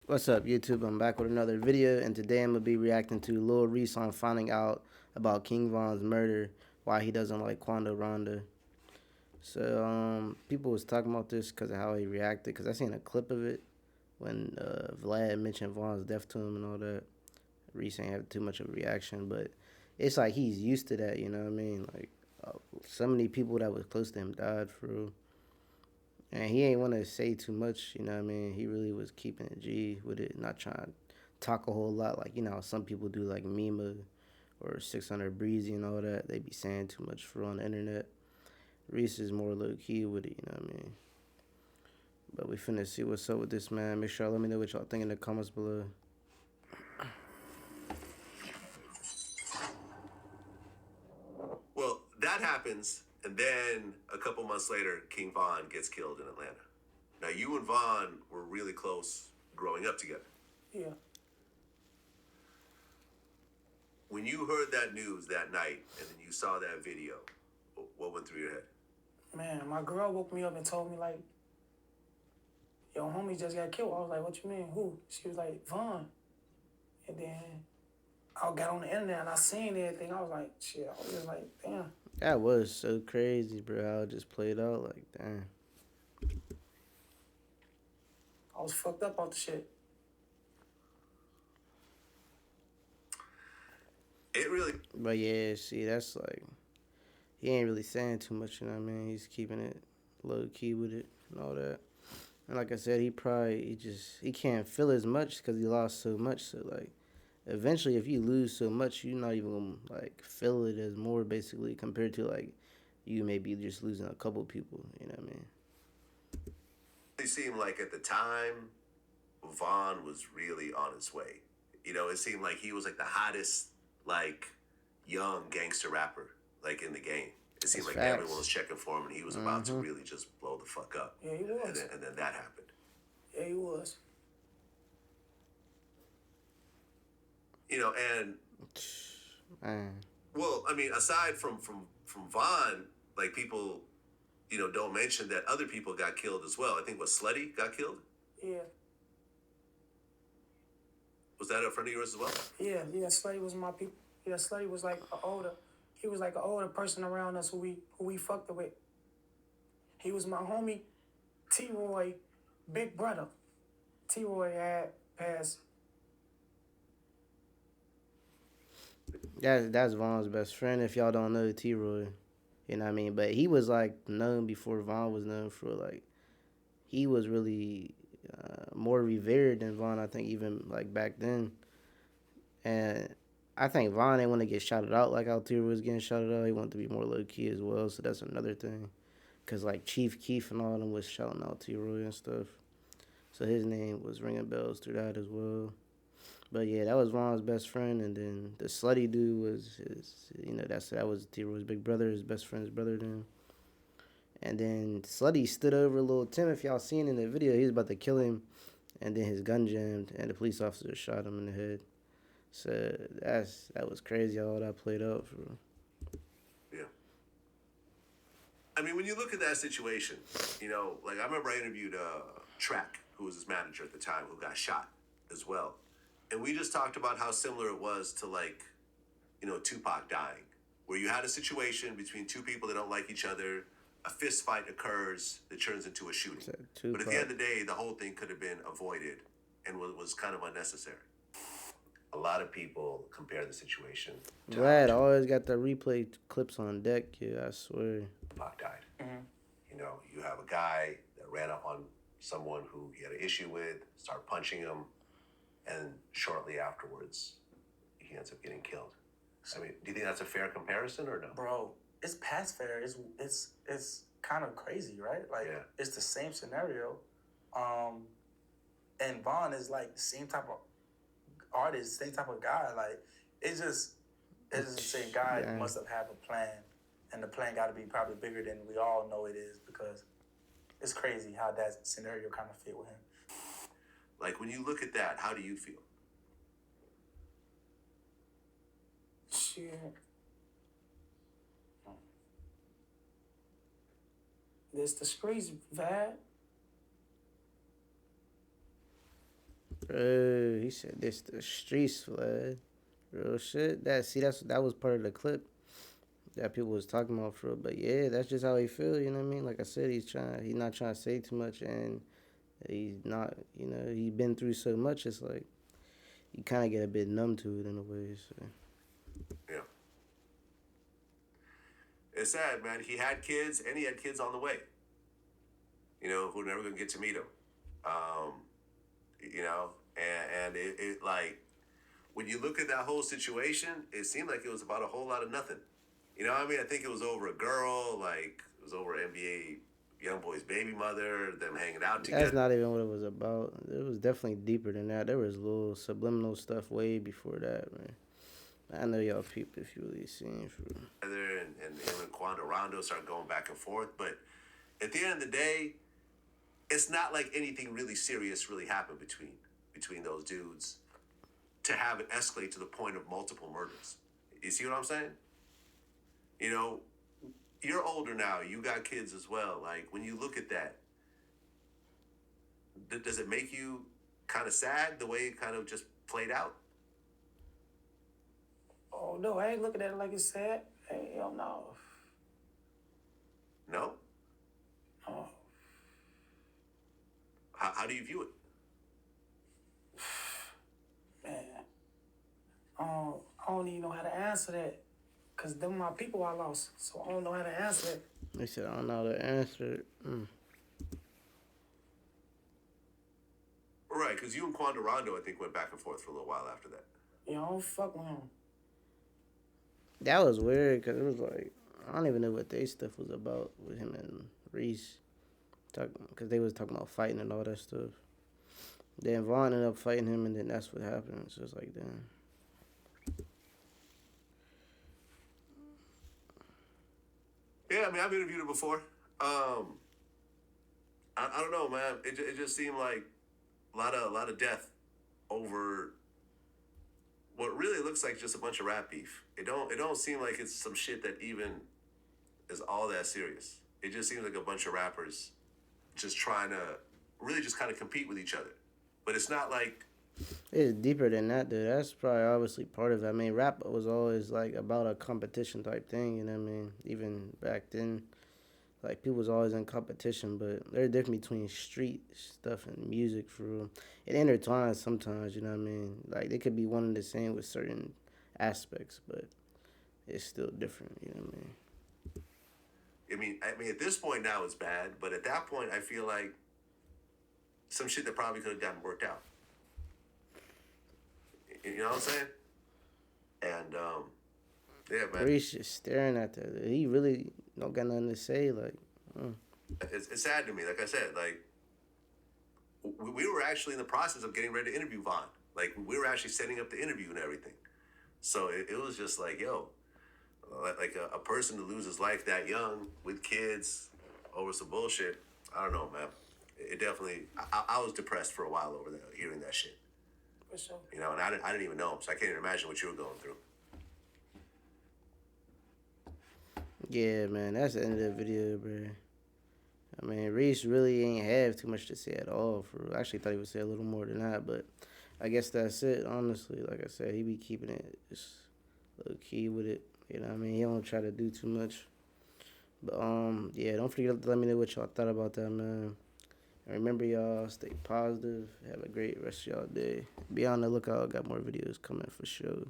What's up, YouTube? I'm back with another video, and today I'm gonna be reacting to Lil Reese on finding out about King Von's murder, why he doesn't like Quando Rondo. So, people was talking about this because of how he reacted. Because I seen a clip of it when Vlad mentioned Von's death to him and all that. Reese ain't have too much of a reaction, but it's like he's used to that. You know what I mean? Like so many people that was close to him died for real. And he ain't want to say too much, you know what I mean? He really was keeping it G with it, not trying to talk a whole lot. Like, you know, some people do like Mima or 600 Breezy and all that. They be saying too much for on the internet. Reese is more low key with it, you know what I mean? But we finna see what's up with this, man. Make sure y'all let me know what y'all think in the comments below. Well, that happens, and then a couple months later, King Von gets killed in Atlanta. Now, you and Von were really close growing up together. Yeah. When you heard that news that night and then you saw that video, what went through your head? Man, my girl woke me up and told me, like, yo, homie just got killed. I was like, what you mean? Who? She was like, Vaughn. And then I got on the internet and I seen everything. I was like, shit. I was just like, damn. That was so crazy, bro. How it just played out. Like, damn. I was fucked up off the shit. It really. But yeah, see, that's like, he ain't really saying too much, you know what I mean? He's keeping it low key with it and all that. And like I said, he can't feel as much because he lost so much. So like, eventually, if you lose so much, you're not even gonna like feel it as more basically compared to like you maybe just losing a couple people. You know what I mean? It seemed like at the time, Von was really on his way. You know, it seemed like he was like the hottest, like, young gangster rapper, like, in the game. It seemed That's like everyone was facts. checking for him, and he was about to really just blow the fuck up. Yeah, he was. And then that happened. Yeah, he was. You know, and Man, well, I mean, aside from Von, like, people, don't mention that other people got killed as well. I think what Slutty got killed. Yeah. Was that a friend of yours as well? Yeah. Slutty was my people. Yeah, Slutty was like he was like an older person around us who we fucked with. He was my homie, T-Roy, big brother. T-Roy had passed. that's Von's best friend. If y'all don't know T-Roy, you know what I mean. But he was like known before Von was known for like he was really more revered than Von. I think even like back then. And I think Von didn't want to get shouted out like Altier was getting shouted out. He wanted to be more low key as well. So that's another thing. Cause like Chief Keef and all them was shouting out T-Roy and stuff. So his name was ringing bells through that as well. But yeah, that was Von's best friend, and then the slutty dude was his. You know, that was T-Roy's big brother, his best friend's brother. Then, and then Slutty stood over Lil Tim. If y'all seen in the video, he was about to kill him, and then his gun jammed, and the police officer shot him in the head. So that was crazy how all that played out for. Yeah. I mean, when you look at that situation, like, I remember I interviewed Track, who was his manager at the time, who got shot as well. And we just talked about how similar it was to, like, Tupac dying, where you had a situation between two people that don't like each other, a fist fight occurs that turns into a shooting. But at the end of the day, the whole thing could have been avoided and was kind of unnecessary. A lot of people compare the situation to Vlad always got the replay clips on deck, yeah, I swear. Tupac died. Mm-hmm. You have a guy that ran up on someone who he had an issue with, started punching him, and shortly afterwards, he ends up getting killed. I mean, do you think that's a fair comparison or no? Bro, it's past fair. It's kind of crazy, right? Like, Yeah. It's the same scenario. And Vaughn is like the same type of artist, same type of guy. Like, it's just the same guy. Yeah. Must have had a plan, and the plan got to be probably bigger than we all know it is, because it's crazy how that scenario kind of fit with him. Like, when you look at that, how do you feel? Shit. This the streets, Vad. Bro, he said this the streets, blood. Real shit. That was part of the clip that people was talking about for real. But yeah, that's just how he feel. You know what I mean? Like I said, he's not trying to say too much, and he's not. You know, he been through so much. It's like you kind of get a bit numb to it in a way. So. Yeah. It's sad, man. He had kids, and he had kids on the way. You know, who are never gonna get to meet him. Um, you know, and it like when you look at that whole situation, it seemed like it was about a whole lot of nothing. You know what I mean? I think it was over a girl, like it was over NBA YoungBoy's baby mother, them hanging out together. That's not even what it was about. It was definitely deeper than that. There was little subliminal stuff way before that, man. I know y'all people if you really seen for real. And him and Quando Rondo start going back and forth. But at the end of the day, it's not like anything really serious really happened between those dudes to have it escalate to the point of multiple murders. You see what I'm saying? You know, you're older now. You got kids as well. Like when you look at that, does it make you kind of sad the way it kind of just played out? Oh no, I ain't looking at it like it's sad. Hey, hell no. No? Oh, How do you view it? man. I don't even know how to answer that. Cause them my people I lost. So I don't know how to answer that. They said I don't know the answer. Right, because you and Quando Rondo, I think, went back and forth for a little while after that. Yeah, I don't fuck with him. That was weird because it was like I don't even know what their stuff was about with him and Reese. Because they was talking about fighting and all that stuff. Then Vaughn ended up fighting him, and then that's what happened. So it's like, damn. Yeah, I mean, I've interviewed him before. I don't know, man. It just seemed like a lot of death over what really looks like just a bunch of rap beef. It don't seem like it's some shit that even is all that serious. It just seems like a bunch of rappers just trying to really just kind of compete with each other. But it's not like It's deeper than that, dude. That's probably obviously part of it. I mean, rap was always like about a competition type thing, you know what I mean? Even back then, like people was always in competition, but there's a difference between street stuff and music for real. It intertwines sometimes, you know what I mean? Like they could be one and the same with certain aspects, but it's still different, you know what I mean? I mean, at this point now it's bad, but at that point I feel like some shit that probably could have gotten worked out. You know what I'm saying? And yeah, man. Reese just staring at that. He really don't got nothing to say. Like, It's sad to me. Like I said, like we were actually in the process of getting ready to interview Vaughn. Like we were actually setting up the interview and everything. So it was just like, yo, like a person to lose his life that young with kids over some bullshit. I don't know, man. It definitely. I was depressed for a while over there hearing that shit. For sure. You know, and I didn't even know him, so I can't even imagine what you were going through. yeah, man, that's the end of the video, bro. I mean, Reese really ain't have too much to say at all. I actually thought he would say a little more than that, but I guess that's it. Honestly, like I said, he be keeping it just low key with it. You know what I mean? He don't try to do too much. But yeah, don't forget to let me know what y'all thought about that, man. And remember, y'all, stay positive. Have a great rest of y'all day. Be on the lookout. Got more videos coming for sure.